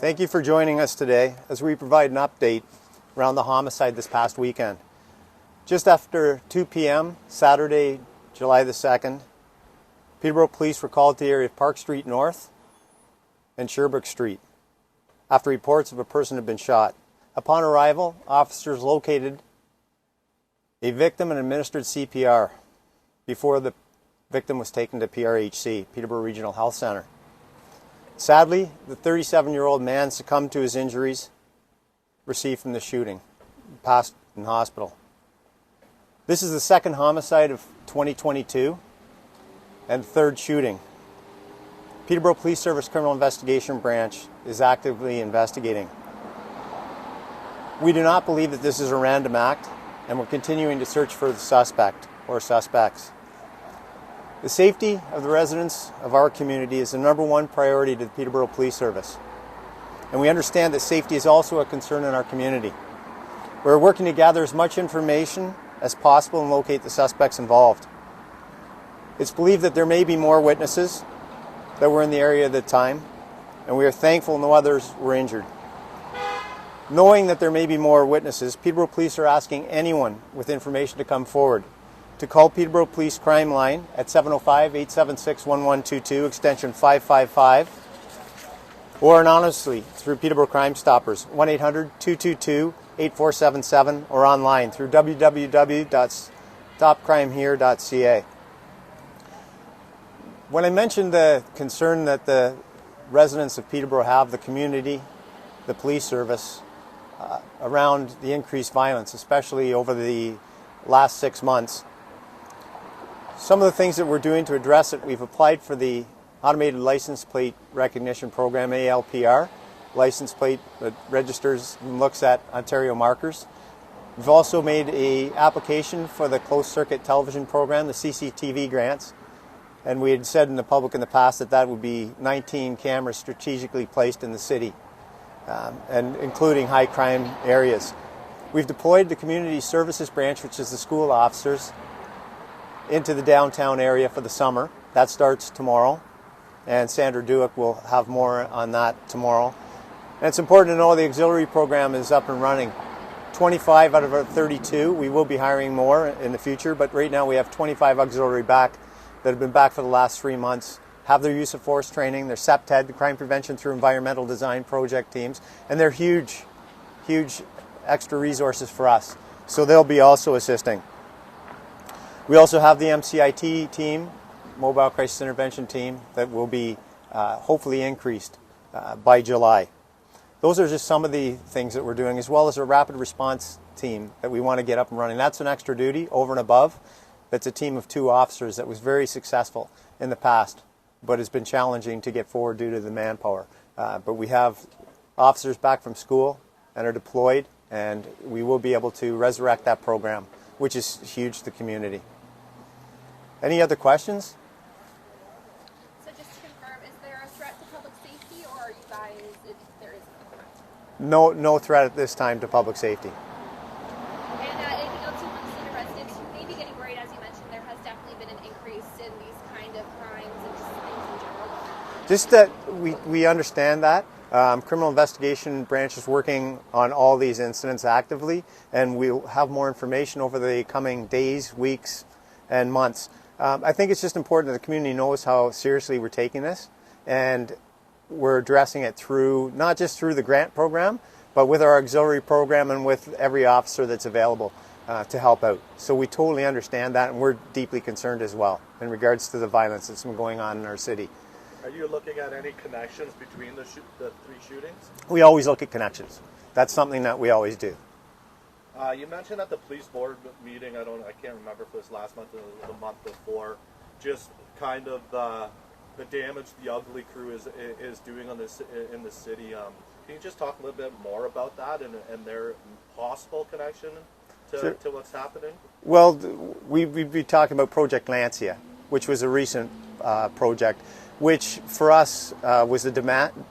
Thank you for joining us today as we provide an update around the homicide this past weekend. Just after 2 p.m. Saturday, July the 2nd, Peterborough Police were called to the area of Park Street North and Sherbrooke Street after reports of a person had been shot. Upon arrival, officers located a victim and administered CPR before the victim was taken to PRHC, Peterborough Regional Health Centre. Sadly, the 37-year-old man succumbed to his injuries received from the shooting, passed in hospital. This is the second homicide of 2022 and third shooting. Peterborough Police Service Criminal Investigation Branch is actively investigating. We do not believe that this is a random act, and we're continuing to search for the suspect or suspects. The safety of the residents of our community is the number one priority to the Peterborough Police Service. And we understand that safety is also a concern in our community. We're working to gather as much information as possible and locate the suspects involved. It's believed that there may be more witnesses that were in the area at the time, and we are thankful no others were injured. Knowing that there may be more witnesses, Peterborough Police are asking anyone with information to come forward, to call Peterborough Police Crime Line at 705-876-1122, extension 555, or anonymously through Peterborough Crime Stoppers, 1-800-222-8477, or online through www.stopcrimehere.ca. When I mentioned the concern that the residents of Peterborough have, the community, the police service, around the increased violence, especially over the last 6 months, some of the things that we're doing to address it, we've applied for the Automated License Plate Recognition Program, ALPR, license plate that registers and looks at Ontario markers. We've also made an application for the closed circuit television program, the CCTV grants, and we had said in the public in the past that that would be 19 cameras strategically placed in the city, and including high crime areas. We've deployed the Community Services Branch, which is the school officers, into the downtown area for the summer. That starts tomorrow, and Sandra Duick will have more on that tomorrow. And it's important to know the auxiliary program is up and running. 25 out of our 32. We will be hiring more in the future, but right now we have 25 auxiliary back that have been back for the last 3 months, have their use of force training, their CEPTED, the Crime Prevention through Environmental Design project teams, and they're huge extra resources for us. So they'll be also assisting. We also have the MCIT team, Mobile Crisis Intervention team, that will be hopefully increased by July. Those are just some of the things that we're doing, as well as a rapid response team that we want to get up and running. That's an extra duty over and above. That's a team of 2 officers that was very successful in the past, but has been challenging to get forward due to the manpower. But we have officers back from school and are deployed, and we will be able to resurrect that program, which is huge to the community. Any other questions? So just to confirm, is there a threat to public safety, or are you guys, if there is a threat? No threat at this time to public safety. And anything else you want to say to residents who may be getting worried? As you mentioned, there has definitely been an increase in these kind of crimes and just things in general. Just that we understand that. Criminal Investigation Branch is working on all these incidents actively, and we'll have more information over the coming days, weeks, and months. I think it's just important that the community knows how seriously we're taking this, and we're addressing it through, not just through the grant program, but with our auxiliary program and with every officer that's available to help out. So we totally understand that, and we're deeply concerned as well in regards to the violence that's been going on in our city. Are you looking at any connections between the 3 shootings? We always look at connections. That's something that we always do. You mentioned at the police board meeting, I can't remember if it was last month or the month before, just kind of the damage the Ugly Crew is doing on this in the city. Can you just talk a little bit more about that and their possible connection to what's happening? Well, we've been talking about Project Lancia, which was a recent project, which for us was the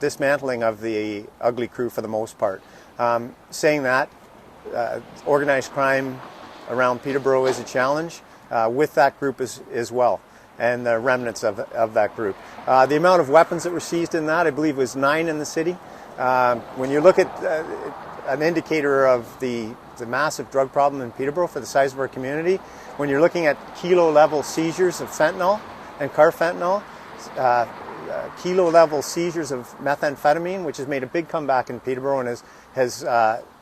dismantling of the Ugly Crew for the most part. Saying that, organized crime around Peterborough is a challenge with that group as well, and the remnants of that group. The amount of weapons that were seized in that, I believe, was 9 in the city. When you look at an indicator of the massive drug problem in Peterborough for the size of our community, when you're looking at kilo-level seizures of fentanyl and carfentanil, kilo-level seizures of methamphetamine, which has made a big comeback in Peterborough and has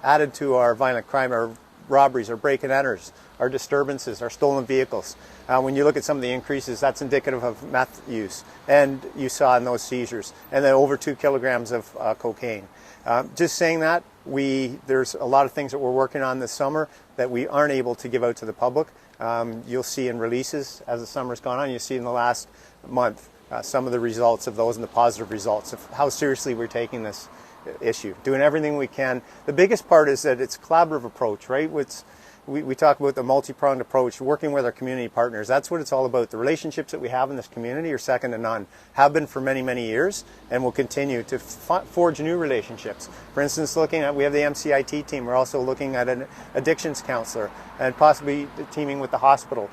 added to our violent crime, our robberies, our break-and-enters, our disturbances, our stolen vehicles. When you look at some of the increases, that's indicative of meth use, and you saw in those seizures, and then over 2 kilograms of cocaine. Just saying that, there's a lot of things that we're working on this summer that we aren't able to give out to the public. You'll see in releases as the summer's gone on. You'll see in the last month some of the results of those and the positive results of how seriously we're taking this issue, doing everything we can. The biggest part is that it's a collaborative approach, right? We talk about the multi-pronged approach, working with our community partners. That's what it's all about. The relationships that we have in this community are second to none, have been for many, many years, and will continue to forge new relationships. For instance, we have the MCIT team. We're also looking at an addictions counselor and possibly teaming with the hospital,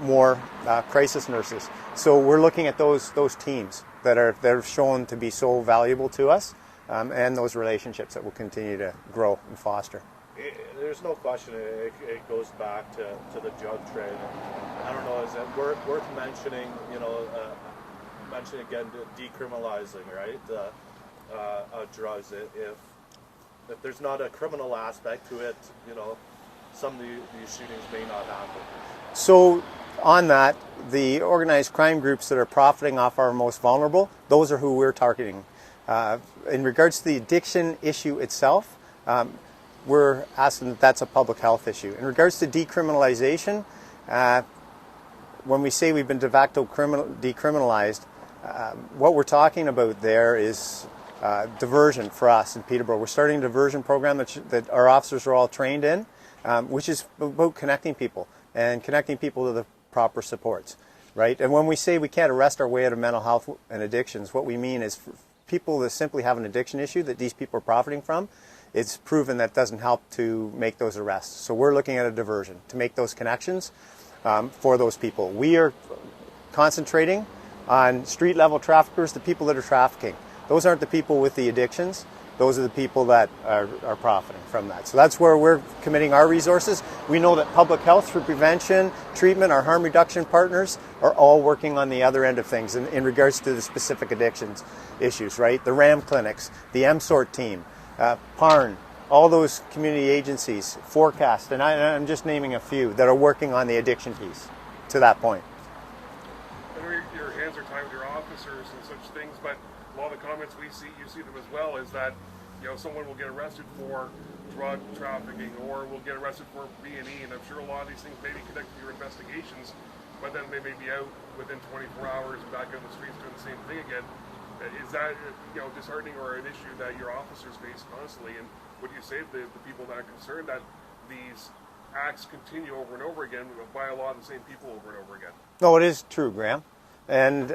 more crisis nurses. So we're looking at those teams that are shown to be so valuable to us, and those relationships that will continue to grow and foster. There's no question it goes back to the drug trade. And I don't know, is it worth mentioning, mentioning again decriminalizing, right, drugs. If there's not a criminal aspect to it, some of these shootings may not happen. So on that, the organized crime groups that are profiting off our most vulnerable, those are who we're targeting. In regards to the addiction issue itself, we're asking that that's a public health issue. In regards to decriminalization, when we say we've been de facto decriminalized, what we're talking about there is diversion for us in Peterborough. We're starting a diversion program that our officers are all trained in, which is about connecting people and connecting people to the proper supports, right? And when we say we can't arrest our way out of mental health and addictions, what we mean is for people that simply have an addiction issue that these people are profiting from, it's proven that doesn't help to make those arrests. So we're looking at a diversion to make those connections for those people. We are concentrating on street-level traffickers, the people that are trafficking. Those aren't the people with the addictions. Those are the people that are profiting from that. So that's where we're committing our resources. We know that public health for prevention, treatment, our harm reduction partners are all working on the other end of things in regards to the specific addictions issues, right? The RAM clinics, the MSORT team, PARN, all those community agencies, Forecast, and I'm just naming a few that are working on the addiction piece to that point. I know your hands are tied with your officers and such things, but a lot of the comments we see, you see them as well, is that someone will get arrested for drug trafficking or will get arrested for B&E, and I'm sure a lot of these things may be connected to your investigations, but then they may be out within 24 hours and back on the streets doing the same thing again. Is that disheartening or an issue that your officers face constantly? And what do you say to the people that are concerned that these acts continue over and over again by a lot of the same people over and over again? No, it is true, Graham. And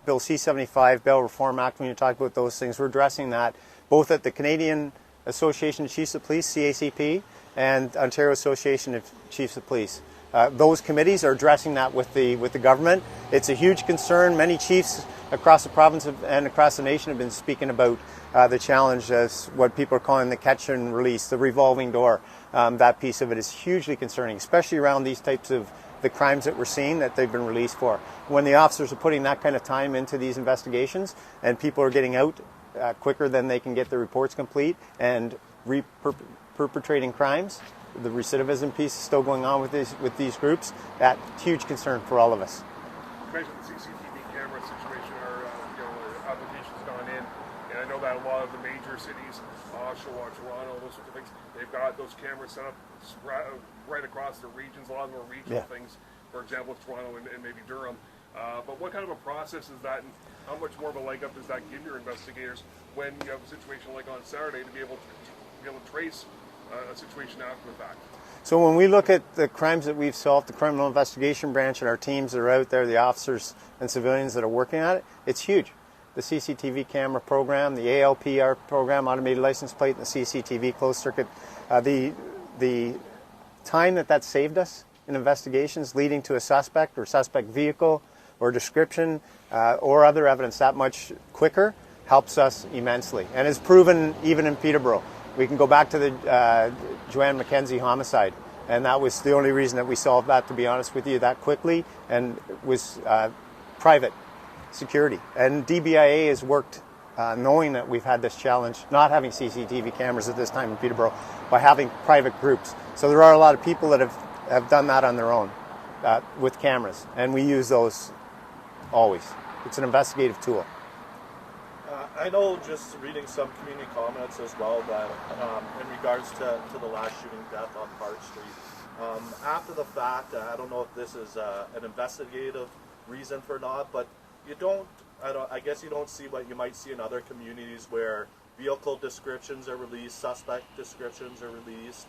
Bill C-75, Bail Reform Act, when you talk about those things, we're addressing that both at the Canadian Association of Chiefs of Police, CACP, and Ontario Association of Chiefs of Police. Those committees are addressing that with the government. It's a huge concern. Many chiefs across the province and across the nation have been speaking about the challenge as what people are calling the catch and release, the revolving door. That piece of it is hugely concerning, especially around these types of the crimes that we're seeing that they've been released for. When the officers are putting that kind of time into these investigations and people are getting out quicker than they can get the reports complete and perpetrating crimes, the recidivism piece is still going on with these groups. That's huge concern for all of us. You mentioned the CCTV camera situation, or applications gone in, and I know that a lot of the major cities, Oshawa, Toronto, those sorts of things, they've got those cameras set up right across the regions. A lot of them are regional things. For example, Toronto and maybe Durham. But what kind of a process is that, and how much more of a leg up does that give your investigators when you have a situation like on Saturday to be able to trace a situation after the fact? So when we look at the crimes that we've solved, the criminal investigation branch and our teams that are out there, the officers and civilians that are working at it, it's huge. The CCTV camera program, the ALPR program, automated license plate, and the CCTV closed circuit, the time that saved us in investigations leading to a suspect or suspect vehicle or description or other evidence that much quicker helps us immensely, and is proven even in Peterborough. We can go back to the Joanne McKenzie homicide, and that was the only reason that we solved that, to be honest with you, that quickly, and was private security. And DBIA has worked, knowing that we've had this challenge, not having CCTV cameras at this time in Peterborough, by having private groups. So there are a lot of people that have done that on their own with cameras, and we use those always. It's an investigative tool. I know, just reading some community comments as well, that in regards to the last shooting death on Park Street, after the fact, I don't know if this is an investigative reason for not, but I guess you don't see what you might see in other communities where vehicle descriptions are released, suspect descriptions are released.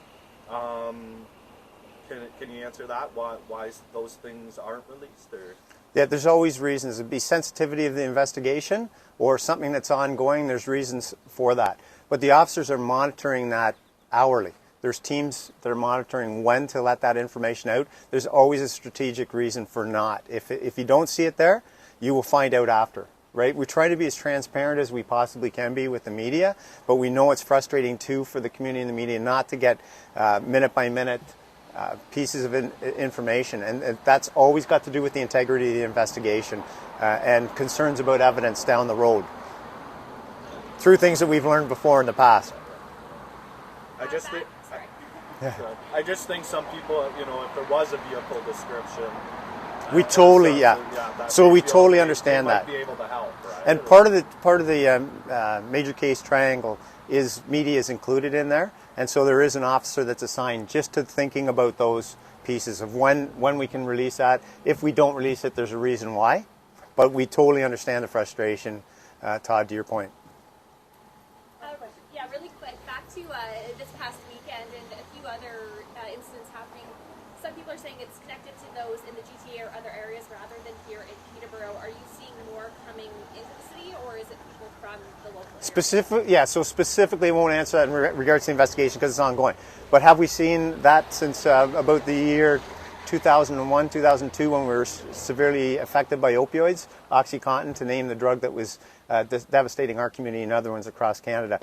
Can you answer that? Why those things aren't released? Or? Yeah, there's always reasons. It'd be sensitivity of the investigation or something that's ongoing. There's reasons for that. But the officers are monitoring that hourly. There's teams that are monitoring when to let that information out. There's always a strategic reason for not. If you don't see it there, you will find out after, right? We try to be as transparent as we possibly can be with the media, but we know it's frustrating too for the community and the media not to get minute by minute pieces of information, and that's always got to do with the integrity of the investigation and concerns about evidence down the road through things that we've learned before in the past. I just think some people, if there was a vehicle description, we totally so we totally understand that. Be able to help, right? And part of the major case triangle is media is included in there. And so there is an officer that's assigned just to thinking about those pieces of when we can release that. If we don't release it, there's a reason why. But we totally understand the frustration, Todd, to your point. I have a question. Yeah, really quick. Back to this past weekend and a few other incidents happening. Some people are saying it's connected to those in the GTA or other areas rather than here in Peterborough. Are you seeing more coming into the city, or is it people from the local area? So specifically, I won't answer that in regards to the investigation because it's ongoing. But have we seen that since about the year 2001, 2002, when we were severely affected by opioids, OxyContin, to name the drug that was devastating our community and other ones across Canada.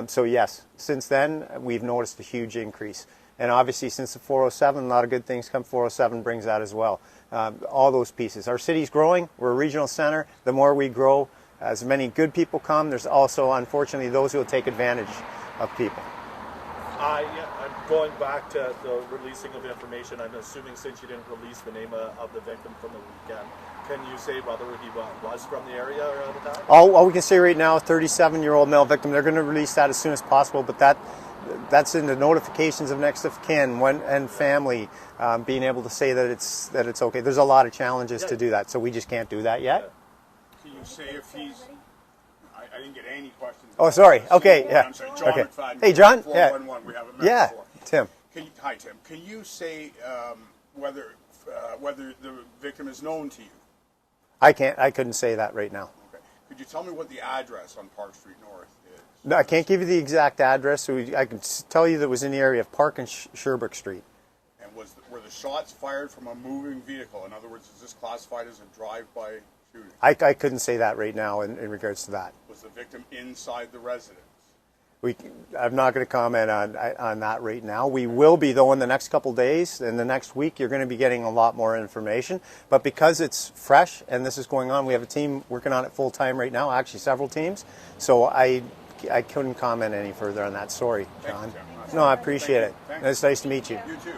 So yes, since then, we've noticed a huge increase. And obviously, since the 407, a lot of good things come. 407 brings that as well. All those pieces. Our city's growing. We're a regional center. The more we grow, as many good people come, there's also, unfortunately, those who will take advantage of people. I'm going back to the releasing of information. I'm assuming since you didn't release the name of the victim from the weekend, can you say whether he was from the area or out of town? All we can say right now, 37-year-old male victim. They're going to release that as soon as possible, but that's in the notifications of next of kin and family, being able to say that it's okay. There's a lot of challenges to do that, so we just can't do that yet. Can you say if he's... I didn't get any questions. Oh, sorry. Okay, yeah. I'm sorry. John Okay. McFadden. Hey, John. 411. We haven't met before. Tim. Hi, Tim. Can you say whether the victim is known to you? I couldn't say that right now. Okay. Could you tell me what the address on Park Street North is? No, I can't give you the exact address. So I can tell you that it was in the area of Park and Sherbrooke Street. And were the shots fired from a moving vehicle? In other words, is this classified as a drive-by shooting? I couldn't say that right now in regards to that. Was the victim inside the residence? I'm not going to comment on that right now. We will be, though, in the next couple days. In the next week, you're going to be getting a lot more information. But because it's fresh and this is going on, we have a team working on it full-time right now, actually several teams. So I couldn't comment any further on that. Sorry, John. Thank you, Tim. No, I appreciate it. Thank It's nice to meet you. You too.